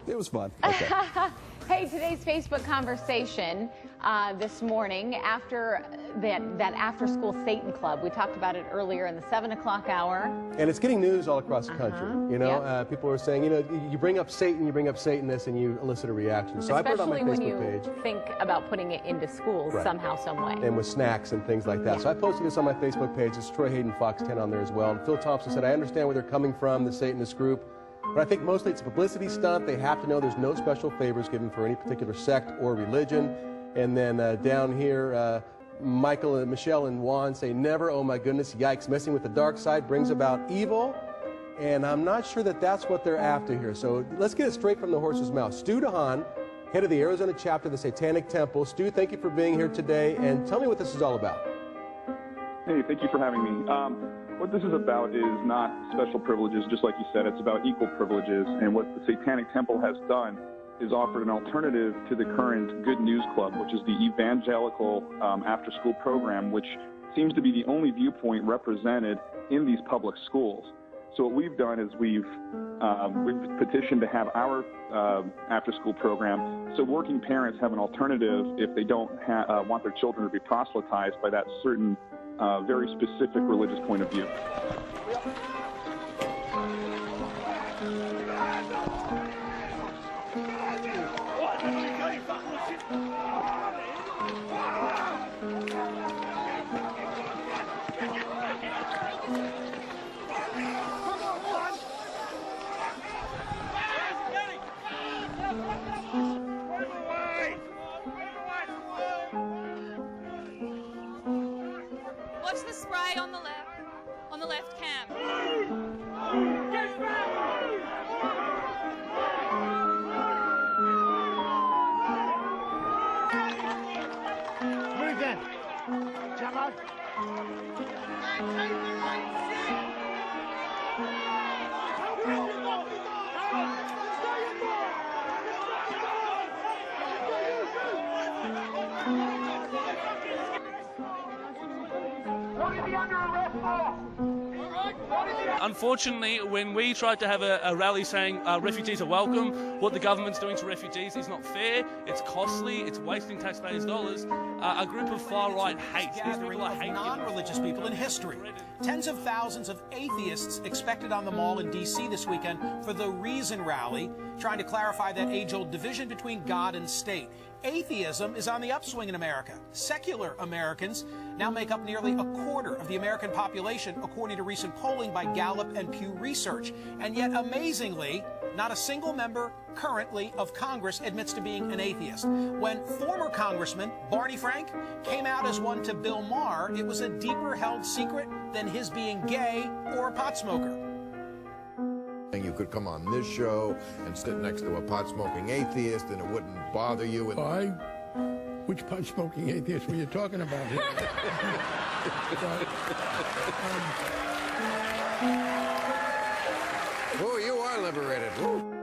It was fun. Okay. Hey, today's Facebook conversation this morning after that after-school Satan Club. We talked about it earlier in the 7 o'clock hour. And it's getting news all across the country. You know, Yep. people are saying, you know, you bring up Satan, you bring up Satanists, and you elicit a reaction. So I put it on my Especially when Facebook you page. think about putting it into schools Right. somehow, some way. And with snacks and things like that. So I posted this on my Facebook page. It's Troy Hayden Fox 10 on there as well. And Phil Thompson said, I understand where they're coming from, the Satanist group, but I think mostly it's a publicity stunt. They have to know there's no special favors given for any particular sect or religion. And then down here, Michael and Michelle and Juan say, never, oh my goodness, yikes, messing with the dark side brings about evil. And I'm not sure that that's what they're after here. So let's get it straight from the horse's mouth. Stu DeHaan, head of the Arizona chapter of the Satanic Temple. Stu, thank you for being here today, and tell me what this is all about. Hey, thank you for having me. What this is about is not special privileges, just like you said. It's about equal privileges. And what the Satanic Temple has done is offered an alternative to the current Good News Club, which is the evangelical after-school program, which seems to be the only viewpoint represented in these public schools. So what we've done is we've petitioned to have our after-school program so working parents have an alternative if they don't want their children to be proselytized by that certain very specific religious point of view. Watch the spray on the left cam. Move in. Jump out. Unfortunately, when we tried to have a rally saying refugees are welcome, what the government's doing to refugees is not fair, it's costly, it's wasting taxpayers' dollars. A group of far-right hate. These people are hate non-religious people in history. Tens of thousands of atheists expected on the Mall in D.C. this weekend for the Reason Rally, trying to clarify that age-old division between God and state. Atheism is on the upswing in America. Secular Americans now make up nearly a quarter of the American population, according to recent polling by Gallup and Pew Research. And yet, amazingly, not a single member currently of Congress admits to being an atheist. When former Congressman Barney Frank came out as one to Bill Maher, it was a deeper held secret than his being gay or a pot smoker. You could come on this show and sit next to a pot-smoking atheist and it wouldn't bother you. Which pot-smoking atheist were you talking about here? Oh, you are liberated. Woo.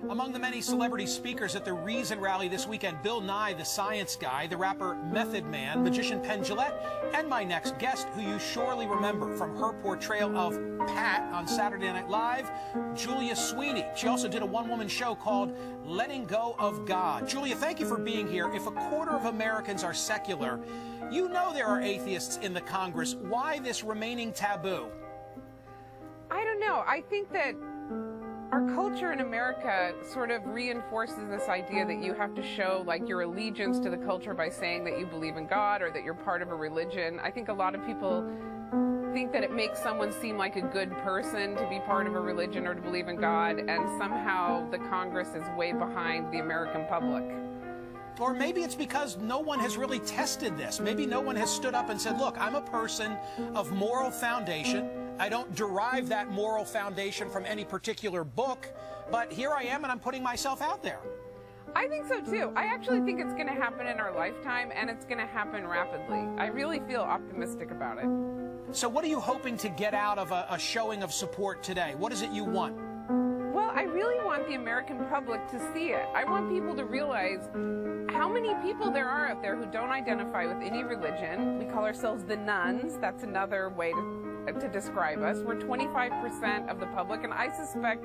Among the many celebrity speakers at the Reason Rally this weekend, Bill Nye, the science guy, the rapper Method Man, magician Penn Jillette, and my next guest, who you surely remember from her portrayal of Pat on Saturday Night Live, Julia Sweeney. She also did a one-woman show called Letting Go of God. Julia, thank you for being here. If a quarter of Americans are secular, you know there are atheists in the Congress. Why this remaining taboo? I don't know. I think that our culture in America sort of reinforces this idea that you have to show like your allegiance to the culture by saying that you believe in God or that you're part of a religion. I think a lot of people think that it makes someone seem like a good person to be part of a religion or to believe in God, and somehow the Congress is way behind the American public. Or maybe it's because no one has really tested this. Maybe no one has stood up and said, look, I'm a person of moral foundation. I don't derive that moral foundation from any particular book, but here I am and I'm putting myself out there. I think so too. I actually think it's going to happen in our lifetime, and it's going to happen rapidly. I really feel optimistic about it. So what are you hoping to get out of a showing of support today? What is it you want? Well, I really want the American public to see it. I want people to realize how many people there are out there who don't identify with any religion. We call ourselves the nuns. That's another way to to describe us. We're 25% of the public, and I suspect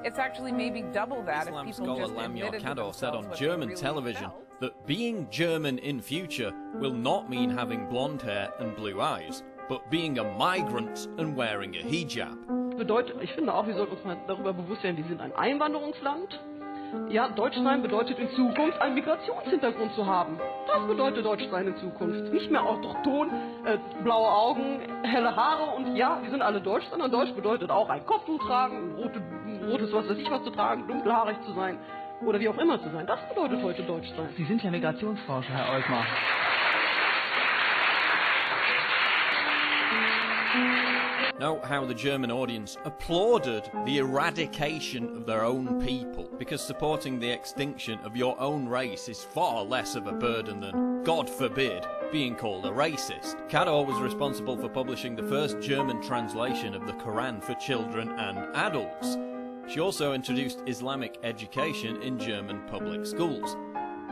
it's actually maybe double that Islam if people scholar just Lamia admitted to Kador said on themselves what they German really television felt. that being German in future will not mean having blonde hair and blue eyes, but being a migrant and wearing a hijab. Bedeutet, ich finde auch, wir sollten uns mal darüber bewusst werden, wir sind ein Einwanderungsland. Ja, Deutschsein bedeutet in Zukunft einen Migrationshintergrund zu haben. Das bedeutet Deutschsein in Zukunft. Nicht mehr autochton, blaue Augen, helle Haare und ja, wir sind alle Deutsch, sondern Deutsch bedeutet auch ein Kopftuch tragen, ein rotes was weiß ich was zu tragen, dunkelhaarig zu sein oder wie auch immer zu sein. Das bedeutet heute Deutschsein. Sie sind ja Migrationsforscher, Herr Oltmar. Note how the German audience applauded the eradication of their own people, because supporting the extinction of your own race is far less of a burden than, God forbid, being called a racist. Kador was responsible for publishing the first German translation of the Quran for children and adults. She also introduced Islamic education in German public schools.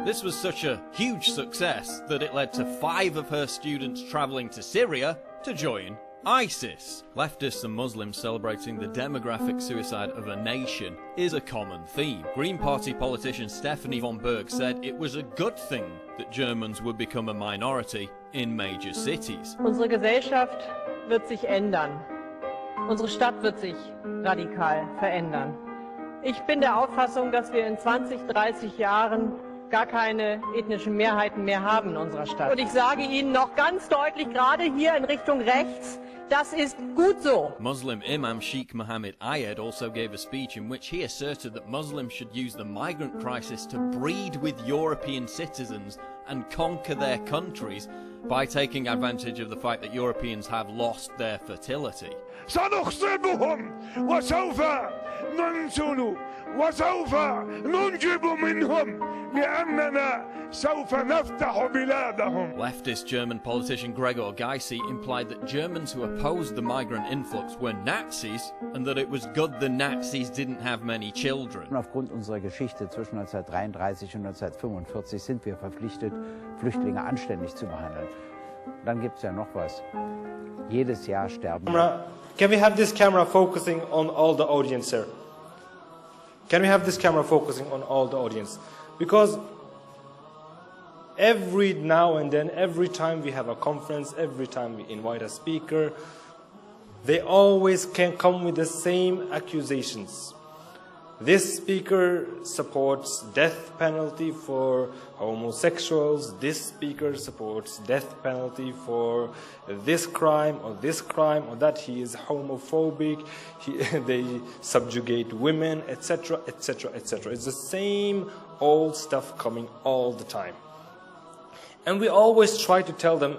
This was such a huge success that it led to 5 of her students travelling to Syria to join ISIS. Leftists and Muslims celebrating the demographic suicide of a nation is a common theme. Green Party politician Stephanie von Berg said it was a good thing that Germans would become a minority in major cities. Unsere Gesellschaft wird sich ändern. Unsere Stadt wird sich radikal verändern. Ich bin der Auffassung, dass wir in 20, 30 Jahren gar keine ethnischen Mehrheiten mehr haben in unserer Stadt. Und ich sage Ihnen noch ganz deutlich, gerade hier in Richtung rechts, das ist gut so. Muslim Imam Sheikh Mohammed Ayed also gave a speech in which he asserted that Muslims should use the migrant crisis to breed with European citizens and conquer their countries by taking advantage of the fact that Europeans have lost their fertility. سنخصبهم وسوف ننزل وسوف ننجب منهم لأننا سوف نفتح بلادهم. Leftist German politician Gregor Gysi implied that Germans who opposed the migrant influx were Nazis and that it was good the Nazis didn't have many children. Aufgrund unserer Geschichte zwischen 1933 und 1945 sind wir verpflichtet, Flüchtlinge anständig zu behandeln. Dann gibt es ja noch was. Jedes Jahr sterben. Can we have this camera focusing on all the audience here? Can we have this camera focusing on all the audience? Because every now and then, every time we have a conference, every time we invite a speaker, they always can come with the same accusations. This speaker supports death penalty for homosexuals. This speaker supports death penalty for this crime or that. He is homophobic. They subjugate women, etc., etc., etc. It's the same old stuff coming all the time. And we always try to tell them,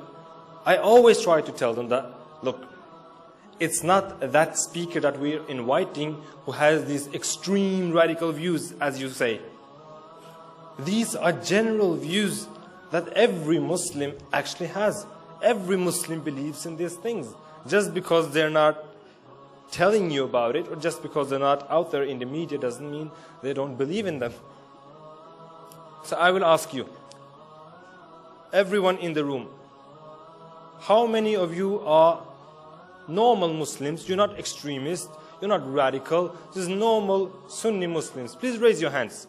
I always try to tell them that, look, it's not that speaker that we're inviting who has these extreme radical views, as you say. These are general views that every Muslim actually has. Every Muslim believes in these things. Just because they're not telling you about it, or just because they're not out there in the media, doesn't mean they don't believe in them. So I will ask you, everyone in the room, how many of you are normal Muslims? You're not extremists, you're not radical, just normal Sunni Muslims. Please raise your hands.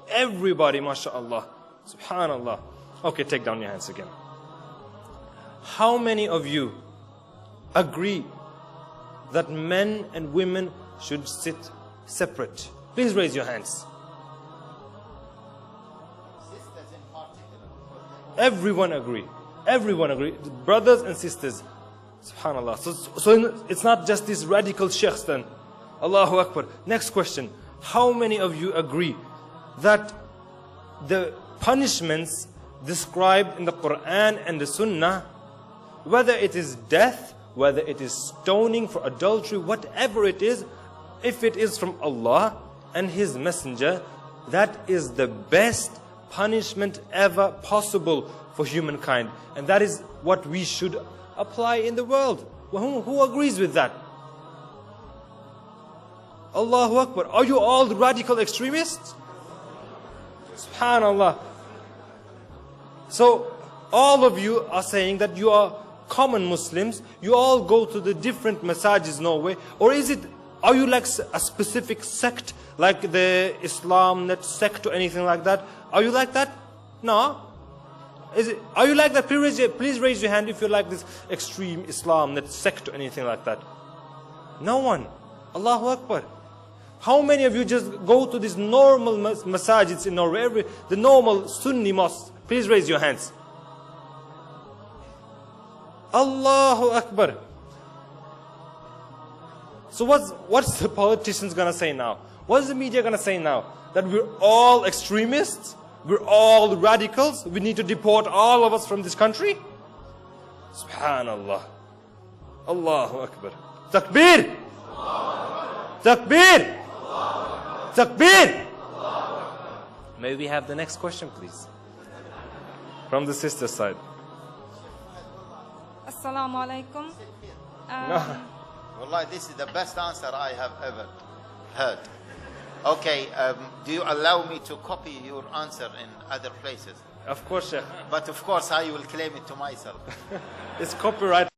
Everybody, mashallah, subhanallah. Okay, take down your hands again. How many of you agree that men and women should sit separate? Please raise your hands. Everyone agree. Everyone agree. Brothers and sisters. Subhanallah. So it's not just these radical sheikhs then. Allahu Akbar. Next question. How many of you agree that the punishments described in the Quran and the Sunnah, whether it is death, whether it is stoning for adultery, whatever it is, if it is from Allah and His Messenger, that is the best punishment ever possible for humankind, and that is what we should apply in the world. Who agrees with that? Allahu Akbar. Are you all radical extremists? Subhanallah. So all of you are saying that you are common Muslims, you all go to the different masajid Norway, or are you like a specific sect, like the Islam net sect or anything like that? Are you like that? No. Are you like that? Please raise your hand if you're like this extreme Islam net sect or anything like that. No one. Allahu Akbar. How many of you just go to these normal masajids in Norway, the normal Sunni mosques? Please raise your hands. Allahu Akbar. So what's the politicians gonna say now? What's the media gonna say now? That we're all extremists? We're all radicals? We need to deport all of us from this country? Subhanallah. Allahu Akbar. Takbir! Takbir! Takbir! May we have the next question, please? From the sister side. Assalamu alaikum. Wallahi, this is the best answer I have ever heard. Okay, do you allow me to copy your answer in other places? Of course, Sheikh. But of course, I will claim it to myself. It's copyright.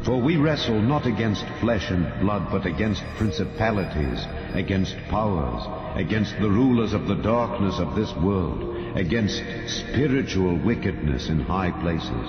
For we wrestle not against flesh and blood, but against principalities, against powers, against the rulers of the darkness of this world, against spiritual wickedness in high places.